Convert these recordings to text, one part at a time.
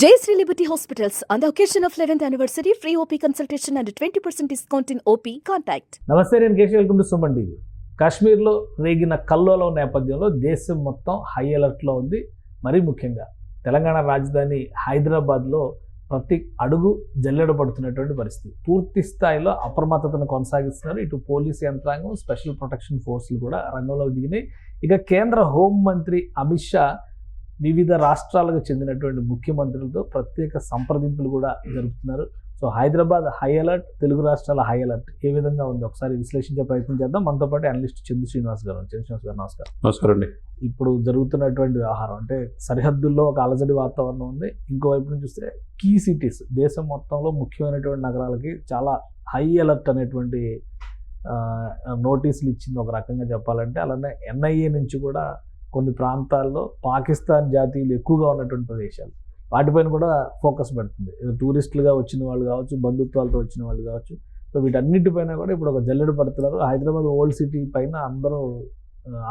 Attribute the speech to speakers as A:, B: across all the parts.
A: Jayashree Liberty Hospitals, on the occasion of 11th anniversary, free OP consultation and 20% discount in OP. Contact.
B: నమస్తే, నేను Keshav. Welcome to Suman TV. కాశ్మీర్లో రేగిన కల్లోలం నేపథ్యంలో దేశం మొత్తం హై అలర్ట్లో ఉంది. మరీ ముఖ్యంగా తెలంగాణ రాజధాని హైదరాబాద్లో ప్రతి అడుగు జల్లెడ పడుతున్నటువంటి పరిస్థితి. పూర్తి స్థాయిలో అప్రమత్తతను కొనసాగిస్తున్నారు. ఇటు పోలీస్ యంత్రాంగం, స్పెషల్ ప్రొటెక్షన్ ఫోర్సులు కూడా రంగంలోకి దిగినాయి. ఇక కేంద్ర హోంమంత్రి అమిత్ షా వివిధ రాష్ట్రాలకు చెందినటువంటి ముఖ్యమంత్రులతో ప్రత్యేక సంప్రదింపులు కూడా జరుపుతున్నారు. So Hyderabad high alert, Telugu రాష్ట్రాల హై అలర్ట్ ఏ విధంగా ఉంది ఒకసారి విశ్లేషించే ప్రయత్నం చేద్దాం. మనతో పాటు అనలిస్ట్ చందు శ్రీనివాస్ గారు. శ్రీనివాస్ గారు నమస్కారం.
C: నమస్కారం అండి.
B: ఇప్పుడు జరుగుతున్నటువంటి వ్యవహారం అంటే సరిహద్దుల్లో ఒక అలజడి వాతావరణం ఉంది. ఇంకోవైపు నుంచి చూస్తే కీ సిటీస్, దేశం మొత్తంలో ముఖ్యమైనటువంటి నగరాలకి చాలా హై అలర్ట్ అనేటువంటి నోటీసులు ఇచ్చింది ఒక రకంగా చెప్పాలంటే. అలానే ఎన్ఐఏ నుంచి కూడా కొన్ని ప్రాంతాల్లో పాకిస్తాన్ జాతీయులు ఎక్కువగా ఉన్నటువంటి ప్రదేశాలు, వాటిపైన కూడా ఫోకస్ పెడుతుంది. టూరిస్టులుగా వచ్చిన వాళ్ళు కావచ్చు, బంధుత్వాలతో వచ్చిన వాళ్ళు కావచ్చు. సో వీటన్నిటిపైన కూడా ఇప్పుడు ఒక జల్లెడ పడుతున్నారు. హైదరాబాద్ ఓల్డ్ సిటీ పైన అందరూ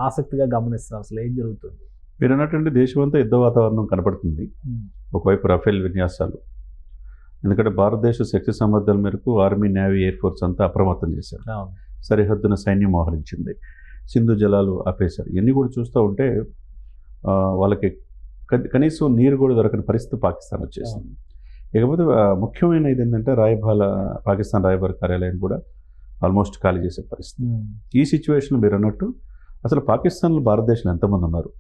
B: ఆసక్తిగా గమనిస్తున్నారు అసలు ఏం జరుగుతుంది.
C: మీరు అన్నటువంటి దేశమంతా యుద్ధ వాతావరణం కనపడుతుంది. ఒకవైపు రఫేల్ విన్యాసాలు, ఎందుకంటే భారతదేశ శక్తి సామర్థ్యాల మేరకు ఆర్మీ, నేవీ, ఎయిర్ ఫోర్స్ అంతా అప్రమత్తం చేశారు. సరిహద్దున సైన్యం మోహరించింది. సింధు జలాలు ఆపేశారు. ఇవన్నీ కూడా చూస్తూ ఉంటే వాళ్ళకి కనీసం నీరు కూడా దొరకని పరిస్థితి పాకిస్తాన్ వచ్చేసింది. ఇకపోతే ముఖ్యమైన ఇది ఏంటంటే పాకిస్తాన్ రాయబార కార్యాలయం కూడా ఆల్మోస్ట్ ఖాళీ చేసే పరిస్థితి. ఈ సిచ్యువేషన్ మీరు అన్నట్టు అసలు పాకిస్తాన్లో భారతదేశంలో ఎంతమంది ఉన్నారు,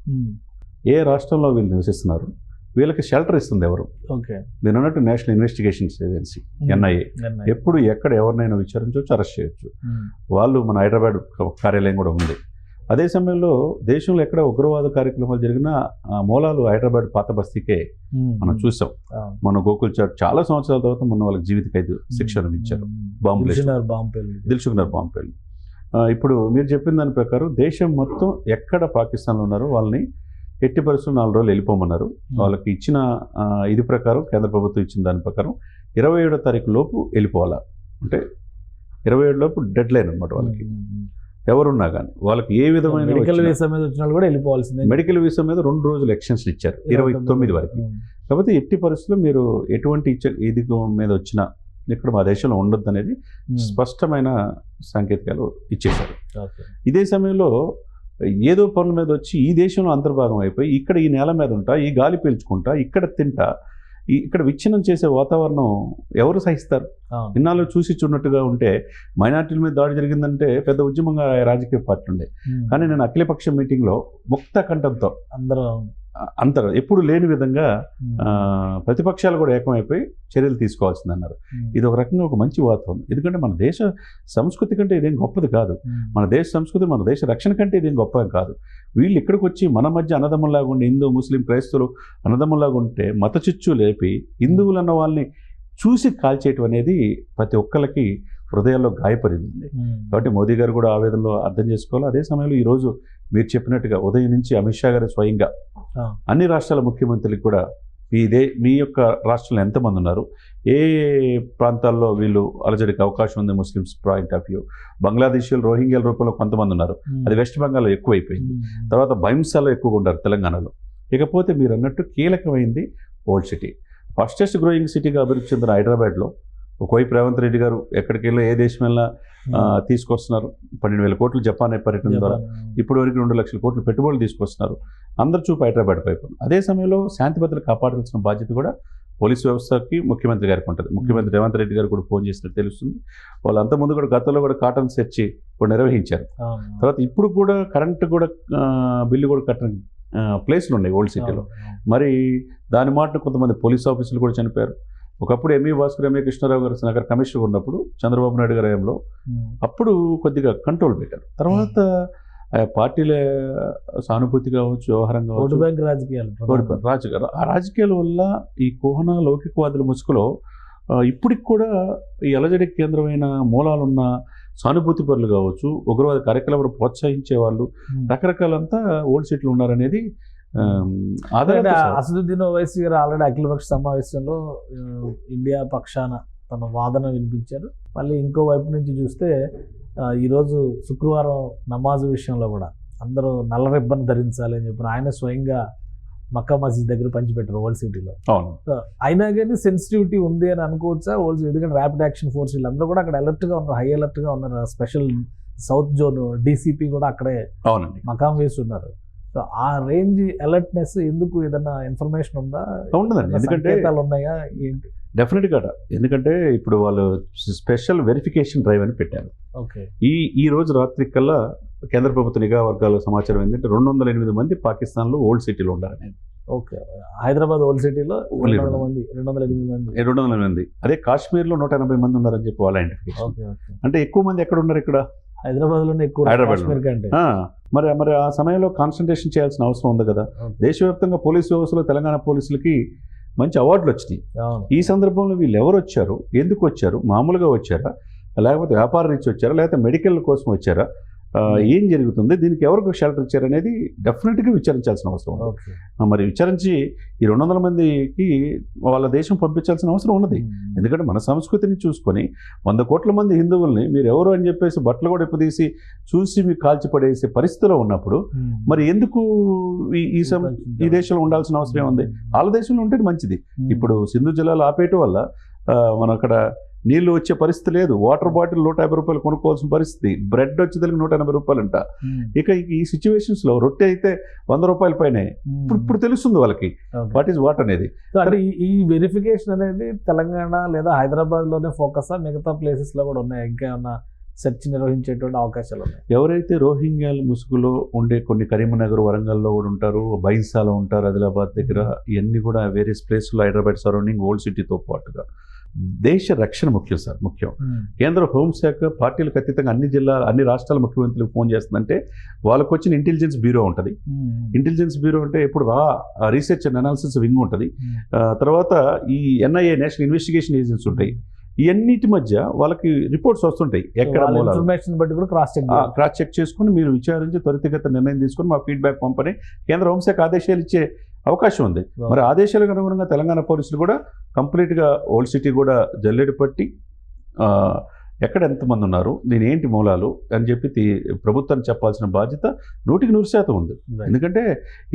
C: ఏ రాష్ట్రంలో వీళ్ళు నివసిస్తున్నారు, వీళ్ళకి షెల్టర్ ఇస్తుంది ఎవరు?
B: ఓకే,
C: మీరు అన్నట్టు నేషనల్ ఇన్వెస్టిగేషన్స్ ఏజెన్సీ ఎన్ఐఏ ఎప్పుడు ఎక్కడ ఎవరినైనా విచారించవచ్చు, అరెస్ట్ చేయొచ్చు. వాళ్ళు మన హైదరాబాద్ కార్యాలయం కూడా ఉంది. అదే సమయంలో దేశంలో ఎక్కడ ఉగ్రవాద కార్యక్రమాలు జరిగినా మూలాలు హైదరాబాద్ పాత బస్తీకే మనం చూసాం. మన గోకుల్ చాట్ చాలా సంవత్సరాల తర్వాత మొన్న వాళ్ళకి జీవిత ఖైదు శిక్ష ఇచ్చారు. దిల్సుఖ్నగర్ బాంబేలు. ఇప్పుడు మీరు చెప్పిన దాని ప్రకారం దేశం మొత్తం ఎక్కడ పాకిస్తాన్లో ఉన్నారో వాళ్ళని ఎట్టి పరిస్థితులు 4 రోజులు వెళ్ళిపోమన్నారు. వాళ్ళకి ఇచ్చిన ఇది ప్రకారం, కేంద్ర ప్రభుత్వం ఇచ్చిన దాని ప్రకారం 27వ తారీఖు లోపు వెళ్ళిపోవాలా. అంటే 27 లోపు డెడ్ లైన్ అనమాట వాళ్ళకి. ఎవరున్నా కానీ వాళ్ళకి ఏ విధమైన
B: మెడికల్ వీసా మీద వచ్చిన వాళ్ళు కూడా వెళ్ళిపోవాల్సిందే.
C: మెడికల్ వీసా మీద 2 రోజులు ఎక్స్టెన్షన్ ఇచ్చారు, 29 వరకు. కాబట్టి ఎట్టి పరిస్థితుల్లో మీరు ఎటువంటి ఇది మీద వచ్చినా ఇక్కడ మా దేశంలో ఉండొద్దు అనేది స్పష్టమైన సంకేతాలు ఇచ్చేశారు. ఇదే సమయంలో ఏదో పనుల మీద వచ్చి ఈ దేశంలో అంతర్భాగం అయిపోయి ఇక్కడ ఈ నేల మీద ఉంటా, ఈ గాలి పీల్చుకుంటా, ఇక్కడ తింటా, ఇక్కడ విచ్ఛిన్నం చేసే వాతావరణం ఎవరు సహిస్తారు? ఇన్నాళ్ళు చూసి చూడనట్టుగా ఉంటే మైనార్టీల మీద దాడి జరిగిందంటే పెద్ద ఉద్యమంగా రాజకీయ పార్టీ ఉండే. కానీ నేను అఖిలపక్ష మీటింగ్లో ముక్త కంఠంతో అందరూ ఎప్పుడు లేని విధంగా ప్రతిపక్షాలు కూడా ఏకమైపోయి చర్యలు తీసుకోవాల్సిందన్నారు. ఇది ఒక రకంగా ఒక మంచి వాతావరణం. ఎందుకంటే మన దేశ సంస్కృతి కంటే ఇదేం గొప్పది కాదు. మన దేశ సంస్కృతి, మన దేశ రక్షణ కంటే ఇదేం గొప్పది కాదు. వీళ్ళు ఇక్కడికి వచ్చి మన మధ్య అన్నదమ్ములాగా ఉండి, హిందూ, ముస్లిం, క్రైస్తవులు అన్నదమ్ములాగా ఉంటే మత చిచ్చు లేపి హిందువులు అన్న వాళ్ళని చూసి కాల్చేయటం అనేది ప్రతి ఒక్కరికి హృదయాల్లో గాయపడింది. కాబట్టి మోదీ గారు కూడా ఆవేదనలో అర్థం చేసుకోవాలి. అదే సమయంలో ఈరోజు మీరు చెప్పినట్టుగా ఉదయం నుంచి అమిత్ షా గారు స్వయంగా అన్ని రాష్ట్రాల ముఖ్యమంత్రులకు కూడా మీ యొక్క రాష్ట్రంలో ఎంతమంది ఉన్నారు, ఏ ప్రాంతాల్లో వీళ్ళు అలజడికి అవకాశం ఉంది, ముస్లిమ్స్ పాయింట్ ఆఫ్ వ్యూ, బంగ్లాదేశీయులు, రోహింగ్యాల రూపంలో కొంతమంది ఉన్నారు, అది వెస్ట్ బెంగాల్లో ఎక్కువైపోయింది. తర్వాత భైంసాలో ఎక్కువగా ఉంటారు తెలంగాణలో. ఇకపోతే మీరు అన్నట్టు కీలకమైంది ఓల్డ్ సిటీ, ఫాస్టెస్ట్ గ్రోయింగ్ సిటీగా అభివృద్ధి చెందిన హైదరాబాద్లో ఒకవైపు రేవంత్ రెడ్డి గారు ఎక్కడికి వెళ్ళి ఏ దేశం వెళ్ళినా తీసుకొస్తున్నారు. 12,000 కోట్లు జపాన్ పర్యటన ద్వారా ఇప్పటి వరకు 2 లక్షల కోట్లు పెట్టుబడులు తీసుకొస్తున్నారు. అందరు చూపు హైదరాబాద్ వైపు. అదే సమయంలో శాంతి భద్రతలు కాపాడాల్సిన బాధ్యత కూడా పోలీసు వ్యవస్థకి ముఖ్యమంత్రి గారికి ఉంటుంది. ముఖ్యమంత్రి రేవంత్ రెడ్డి గారు కూడా ఫోన్ చేసినట్టు తెలుస్తుంది. వాళ్ళంతా ముందు కూడా గతంలో కూడా కాటన్ సెర్చ్ కూడా నిర్వహించారు. తర్వాత ఇప్పుడు కూడా కరెంటు కూడా బిల్లు కూడా కట్టిన ప్లేస్లు ఉన్నాయి ఓల్డ్ సిటీలో. మరి దాని మాటను కొంతమంది పోలీస్ ఆఫీసులు కూడా చనిపోయారు. ఒకప్పుడు ఎంఈ భాస్కర్, ఎంఏ కృష్ణారావు గారు నగర కమిషనర్ ఉన్నప్పుడు చంద్రబాబు నాయుడు గారి హయాంలో అప్పుడు కొద్దిగా కంట్రోల్ పెట్టారు. తర్వాత పార్టీల సానుభూతి కావచ్చు, వ్యవహారం కావచ్చు, రాజకీయాల వల్ల ఈ కోహన లౌకికవాదుల ముసుగులో ఇప్పటికి కూడా ఈ అలజడి కేంద్రమైన మూలాలున్న సానుభూతి పరులు కావచ్చు, ఉగ్రవాద కార్యకలాపాలు ప్రోత్సహించే వాళ్ళు రకరకాలంతా ఓల్డ్ సిటీలు ఉన్నారనేది
B: అసదుద్దీన్ ఓవైసీ గారు ఆల్రెడీ అఖిలపక్ష సమావేశంలో ఇండియా పక్షాన తన వాదన వినిపించారు. మళ్ళీ ఇంకో వైపు నుంచి చూస్తే ఈరోజు శుక్రవారం నమాజ్ విషయంలో కూడా అందరూ నల్ల రిబ్బన్ ధరించాలి అని చెప్పిన ఆయన స్వయంగా మక్కా మసీద్ దగ్గర పంచిపెట్టారు ఓల్డ్ సిటీలో.
C: అవును.
B: సో అయినా కానీ సెన్సిటివిటీ ఉంది అని అనుకోవచ్చా ఓల్డ్, ఎందుకంటే ర్యాపిడ్ యాక్షన్ ఫోర్స్ వీళ్ళందరూ కూడా అక్కడ అలర్ట్గా ఉన్నారు, హై అలర్ట్గా ఉన్నారు. స్పెషల్ సౌత్ జోన్ డీసీపీ కూడా అక్కడే
C: అవునండి
B: మకాం వేసి ఉన్నారు. సో ఆ రేంజ్ అలర్ట్నెస్ ఎందుకు, ఏదన్నా ఇన్ఫర్మేషన్ ఉందా,
C: ఉంటుందండి. ఎందుకంటే
B: సంకేతాలు ఉన్నాయా ఏంటి?
C: డెఫినెట్గా ఎందుకంటే ఇప్పుడు వాళ్ళు స్పెషల్ వెరిఫికేషన్ డ్రైవ్ అని పెట్టారు.
B: ఓకే.
C: ఈ రోజు రాత్రి కల్లా కేంద్ర ప్రభుత్వ నిఘా వర్గాల సమాచారం ఏంటంటే 208 మంది పాకిస్తాన్లో ఓల్డ్ సిటీలో ఉండారనేది.
B: ఓకే. హైదరాబాద్ ఓల్డ్ సిటీలో
C: 208
B: మంది.
C: 208 మంది. అదే కాశ్మీర్లో 180 మంది ఉన్నారని చెప్పి వాళ్ళ ఐడెంటిఫికేషన్.
B: ఓకే. ఓకే.
C: అంటే ఎక్కువ మంది ఎక్కడ ఉన్నారు ఇక్కడ?
B: హైదరాబాద్ లోనే ఎక్కువ,
C: హైదరాబాద్
B: కాశ్మీర్ కంటే.
C: మరి ఆ సమయంలో కాన్సన్ట్రేషన్ చేయాల్సిన అవసరం ఉంది కదా.
B: ఓకే.
C: దేశవ్యాప్తంగా పోలీసు వ్యవస్థలో తెలంగాణ పోలీసులకి మంచి అవార్డులు వచ్చినాయి.
B: అవును.
C: ఈ సందర్భంలో వీళ్ళు ఎవరు వచ్చారు, ఎందుకు వచ్చారు, మామూలుగా వచ్చారా, లేకపోతే వ్యాపార రీత్యా వచ్చారా, లేకపోతే మెడికల్ కోసం వచ్చారా, ఏం జరుగుతుంది, దీనికి ఎవరికి షెల్టర్ ఇచ్చారనేది డెఫినెట్గా విచారించాల్సిన అవసరం ఉంది.
B: ఓకే.
C: మరి విచారించి ఈ 200 మందికి వాళ్ళ దేశం పంపించాల్సిన అవసరం ఉన్నది. ఎందుకంటే మన సంస్కృతిని చూసుకొని 100 కోట్ల మంది హిందువుల్ని మీరు ఎవరు అని చెప్పేసి బట్టలు కూడా ఇప్పదీసి చూసి మీకు కాల్చిపడేసే పరిస్థితిలో ఉన్నప్పుడు మరి ఎందుకు ఈ దేశంలో ఉండాల్సిన అవసరం ఉంది? వాళ్ళ దేశంలో ఉంటే మంచిది. ఇప్పుడు సింధు జిల్లాలో ఆపేయటం వల్ల మనం అక్కడ నీళ్లు వచ్చే పరిస్థితి లేదు. వాటర్ బాటిల్ 150 రూపాయలు కొనుక్కోవాల్సిన పరిస్థితి, బ్రెడ్ వచ్చేదానికి 180 రూపాయలు అంట. ఇక ఈ సిచ్యువేషన్స్ లో రొట్టె అయితే 100 రూపాయల పైనే. ఇప్పుడు తెలుస్తుంది వాళ్ళకి వాట్ ఈస్ వాట్ అనేది.
B: అంటే ఈ వెరిఫికేషన్ అనేది తెలంగాణ లేదా హైదరాబాద్ లోనే ఫోకస్, మిగతా ప్లేసెస్ లో కూడా ఉన్నాయి, ఇంకా ఏమన్నా సెర్చ్ నిర్వహించేటువంటి అవకాశాలు ఉన్నాయి?
C: ఎవరైతే రోహింగ్యాల ముసుగులో ఉండే కొన్ని కరీంనగర్, వరంగల్లో కూడా ఉంటారు, బైన్సాలో ఉంటారు, ఆదిలాబాద్ దగ్గర, ఇవన్నీ కూడా వేరియస్ ప్లేస్లో హైదరాబాద్ సరౌండింగ్ ఓల్డ్ సిటీతో పాటుగా దేశ రక్షణ ముఖ్యం సార్. ముఖ్యం. కేంద్ర హోంశాఖ పార్టీలకు అతీతంగా అన్ని రాష్ట్రాల ముఖ్యమంత్రులకు ఫోన్ చేస్తుందంటే వాళ్ళకు వచ్చిన ఇంటెలిజెన్స్ బ్యూరో ఉంటుంది. ఇంటెలిజెన్స్ బ్యూరో అంటే ఇప్పుడు రీసెర్చ్ అండ్ అనాలిసిస్ వింగ్ ఉంటుంది. తర్వాత ఈ NIA నేషనల్ ఇన్వెస్టిగేషన్ ఏజెన్సీ ఉంటాయి. ఇవన్నిటి మధ్య వాళ్ళకి రిపోర్ట్స్ వస్తుంటాయి. ఎక్కడ
B: ఇన్ఫర్మేషన్ బట్టి కూడా
C: క్రాస్ చెక్ చేసుకుని మీరు విచారించి త్వరితగత నిర్ణయం తీసుకుని మా ఫీడ్బ్యాక్ పంపని కేంద్ర హోంశాఖ ఆదేశాలు ఇచ్చే అవకాశం ఉంది. మరి ఆదేశాలకు అనుగుణంగా తెలంగాణ పోలీసులు కూడా కంప్లీట్గా ఓల్డ్ సిటీ కూడా జల్లెడ పట్టి ఎక్కడ ఎంతమంది ఉన్నారు, దీని ఏంటి మూలాలు అని చెప్పి ప్రభుత్వానికి చెప్పాల్సిన బాధ్యత 100% ఉంది. ఎందుకంటే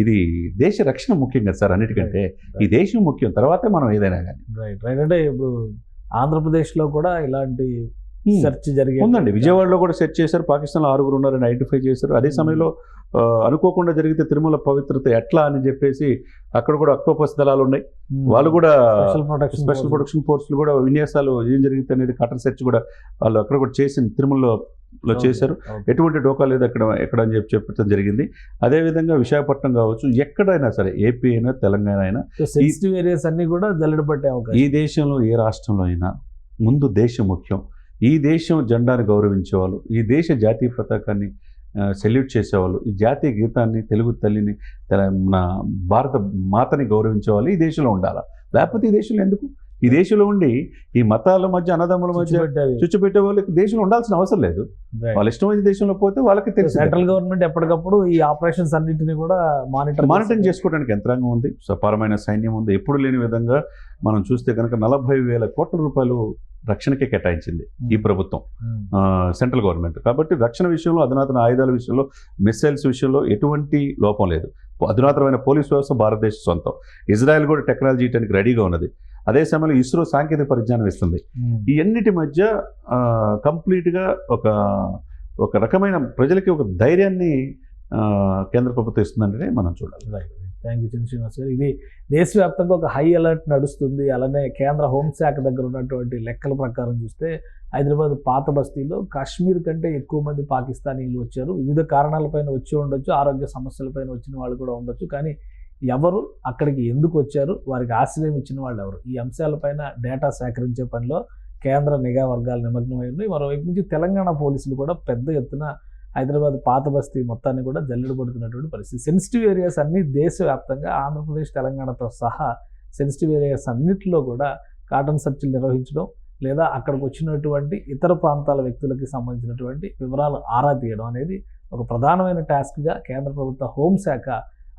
C: ఇది దేశ రక్షణ ముఖ్యం కదా సార్, అన్నిటికంటే ఈ దేశం ముఖ్యం, తర్వాతే మనం ఏదైనా కానీ.
B: రైట్. అంటే ఇప్పుడు ఆంధ్రప్రదేశ్లో కూడా ఇలాంటి సెర్చ్ జరిగింది
C: ఉందండి. విజయవాడలో కూడా సెర్చ్ చేశారు, పాకిస్తాన్లో 6 ఉన్నారని ఐడెంటిఫై చేశారు. అదే సమయంలో అనుకోకుండా జరిగితే తిరుమల పవిత్రత ఎట్లా అని చెప్పేసి అక్కడ కూడా అక్టోపస్ దళాలు ఉన్నాయి. వాళ్ళు కూడా స్పెషల్ ప్రొటెక్షన్ ఫోర్స్లు కూడా విన్యాసాలు ఏం జరిగింది అనేది కటర్ సెర్చ్ కూడా వాళ్ళు అక్కడ కూడా చేసి తిరుమలలో చేశారు. ఎటువంటి డోకా లేదు ఎక్కడ అని చెప్పడం జరిగింది. అదేవిధంగా విశాఖపట్నం కావచ్చు, ఎక్కడైనా సరే, ఏపీ అయినా తెలంగాణ అయినా
B: సెన్సిటివ్ ఏరియాస్ అన్ని కూడా జల్లెడపట్టే అవకాశం.
C: ఈ దేశంలో ఏ రాష్ట్రంలో అయినా ముందు దేశం ముఖ్యం. ఈ దేశం జెండాను గౌరవించేవాళ్ళు, ఈ దేశ జాతీయ పతాకాన్ని సెల్యూట్ చేసేవాళ్ళు, ఈ జాతీయ గీతాన్ని, తెలుగు తల్లిని, మన భారత మాతని గౌరవించేవాళ్ళు ఈ దేశంలో ఉండాలి. లేకపోతే ఈ దేశంలో ఎందుకు? ఈ దేశంలో ఉండి ఈ మతాల మధ్య, అన్నదమ్ముల మధ్య చుచ్చుపెట్టే వాళ్ళకి దేశంలో ఉండాల్సిన అవసరం లేదు. వాళ్ళ ఇష్టమైన దేశంలో పోతే వాళ్ళకి తెలుసు.
B: సెంట్రల్ గవర్నమెంట్ ఎప్పటికప్పుడు ఈ ఆపరేషన్స్ అన్నింటినీ కూడా
C: మానిటరింగ్ చేసుకోవడానికి యంత్రాంగం ఉంది, అపారమైన సైన్యం ఉంది. ఎప్పుడు లేని విధంగా మనం చూస్తే కనుక 40,000 కోట్ల రూపాయలు రక్షణకే కేటాయించింది ఈ ప్రభుత్వం, సెంట్రల్ గవర్నమెంట్. కాబట్టి రక్షణ విషయంలో, అధునాతన ఆయుధాల విషయంలో, మిసైల్స్ విషయంలో ఎటువంటి లోపం లేదు. అధునాతనమైన పోలీస్ వ్యవస్థ భారతదేశ సొంతం. ఇజ్రాయెల్ కూడా టెక్నాలజీ ఇవ్వడానికి రెడీగా ఉన్నది. అదే సమయంలో ఇస్రో సాంకేతిక పరిజ్ఞానం ఇస్తుంది. ఈ అన్నిటి మధ్య కంప్లీట్గా ఒక రకమైన ప్రజలకి ఒక ధైర్యాన్ని కేంద్ర ప్రభుత్వం ఇస్తుందంటే మనం చూడాలి.
B: థ్యాంక్ యూ శ్రీనివాస్ గారు. ఇది దేశవ్యాప్తంగా ఒక హై అలర్ట్ నడుస్తుంది. అలానే కేంద్ర హోంశాఖ దగ్గర ఉన్నటువంటి లెక్కల ప్రకారం చూస్తే హైదరాబాద్ పాత బస్తీలో కాశ్మీర్ కంటే ఎక్కువ మంది పాకిస్తానీలు వచ్చారు. వివిధ కారణాలపైన వచ్చి ఉండొచ్చు, ఆరోగ్య సమస్యలపైన వచ్చిన వాళ్ళు కూడా ఉండొచ్చు. కానీ ఎవరు అక్కడికి ఎందుకు వచ్చారు, వారికి ఆశ్రయం ఇచ్చిన వాళ్ళు ఎవరు, ఈ అంశాలపైన డేటా సేకరించే పనిలో కేంద్ర నిఘా వర్గాలు నిమగ్నమై ఉన్నాయి. మరోవైపు నుంచి తెలంగాణ పోలీసులు కూడా పెద్ద ఎత్తున హైదరాబాద్ పాత బస్తీ మొత్తాన్ని కూడా జల్లెడబడుతున్నటువంటి పరిస్థితి. సెన్సిటివ్ ఏరియాస్ అన్ని దేశవ్యాప్తంగా, ఆంధ్రప్రదేశ్, తెలంగాణతో సహా సెన్సిటివ్ ఏరియాస్ అన్నింటిలో కూడా కాటన్ సెర్చ్లు నిర్వహించడం, లేదా అక్కడికి వచ్చినటువంటి ఇతర ప్రాంతాల వ్యక్తులకి సంబంధించినటువంటి వివరాలు ఆరా తీయడం అనేది ఒక ప్రధానమైన టాస్క్గా కేంద్ర ప్రభుత్వ హోంశాఖ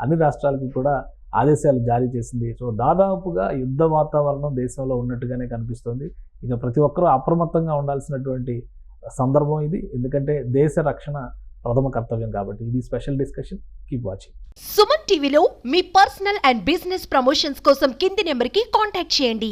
B: అన్ని రాష్ట్రాలకి కూడా ఆదేశాలు జారీ చేసింది. సో దాదాపుగా యుద్ధ వాతావరణం దేశంలో ఉన్నట్టుగానే కనిపిస్తుంది. ఇక ప్రతి ఒక్కరూ అప్రమత్తంగా ఉండాల్సినటువంటి సందర్భం ఇది. ఎందుకంటే దేశ రక్షణ ప్రథమ కర్తవ్యం కాబట్టి ఇది special discussion. Keep watching.
D: Suman టీవీలో మీ పర్సనల్ అండ్ బిజినెస్ ప్రమోషన్స్ కోసం కింది నెంబర్కి కాంటాక్ట్ చేయండి.